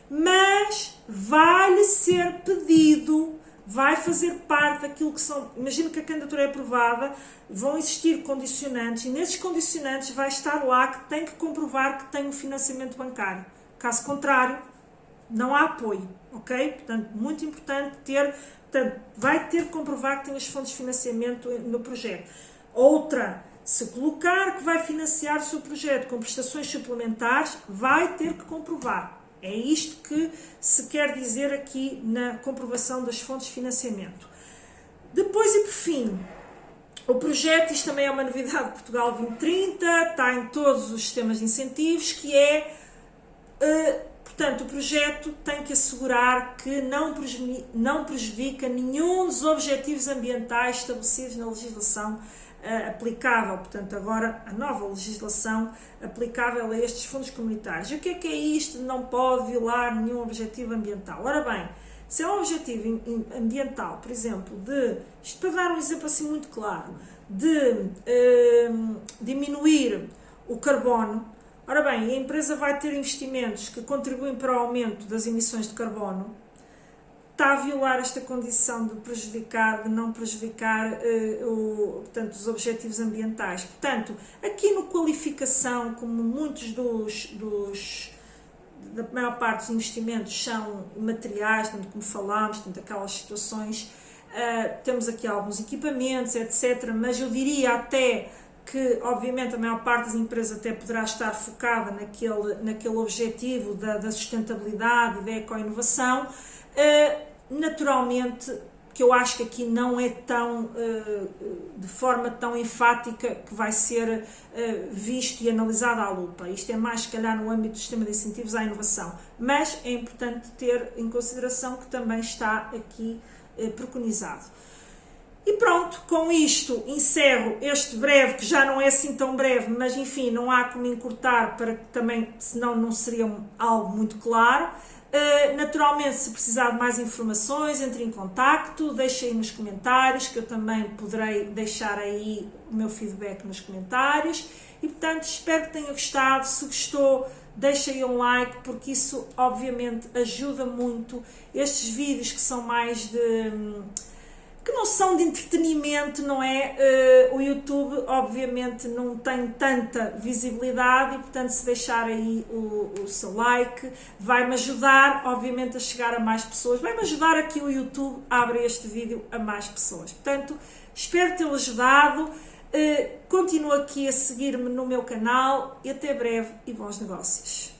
Mas vai-lhe ser pedido, vai fazer parte daquilo que são... Imagino que a candidatura é aprovada, vão existir condicionantes e nesses condicionantes vai estar lá que tem que comprovar que tem um financiamento bancário. Caso contrário, não há apoio, ok? Portanto, muito importante ter, portanto, vai ter que comprovar que tem as fontes de financiamento no projeto. Outra, se colocar que vai financiar o seu projeto com prestações suplementares, vai ter que comprovar. É isto que se quer dizer aqui na comprovação das fontes de financiamento. Depois e por fim, o projeto, isto também é uma novidade de Portugal 2030, está em todos os sistemas de incentivos, que é... Portanto, o projeto tem que assegurar que não prejudica nenhum dos objetivos ambientais estabelecidos na legislação aplicável. Portanto, agora a nova legislação aplicável a estes fundos comunitários. E o que é isto de não pode violar nenhum objetivo ambiental? Ora bem, se é um objetivo ambiental, por exemplo, isto para dar um exemplo assim muito claro, de diminuir o carbono. Ora bem, a empresa vai ter investimentos que contribuem para o aumento das emissões de carbono, está a violar esta condição de não prejudicar portanto, os objetivos ambientais. Portanto, aqui no qualificação, como muitos da maior parte dos investimentos são materiais, tanto como falámos, tanto aquelas situações, temos aqui alguns equipamentos, etc., mas eu diria até que, obviamente, a maior parte das empresas até poderá estar focada naquele objetivo da sustentabilidade e da eco-inovação. Naturalmente, que eu acho que aqui não é de forma tão enfática que vai ser visto e analisado à lupa. Isto é mais, se calhar, no âmbito do sistema de incentivos à inovação. Mas é importante ter em consideração que também está aqui preconizado. E pronto, com isto encerro este breve, que já não é assim tão breve, mas enfim, não há como encurtar, para que também, senão não seria algo muito claro. Naturalmente, se precisar de mais informações, entre em contacto, deixe aí nos comentários, que eu também poderei deixar aí o meu feedback nos comentários. E portanto, espero que tenha gostado. Se gostou, deixe aí um like, porque isso obviamente ajuda muito. Estes vídeos que são mais que não são de entretenimento, não é? O YouTube obviamente não tem tanta visibilidade e portanto, se deixar aí o seu like, vai-me ajudar obviamente a chegar a mais pessoas, vai-me ajudar aqui o YouTube a abrir este vídeo a mais pessoas. Portanto, espero tê-lo ajudado, continuo aqui a seguir-me no meu canal e até breve e bons negócios.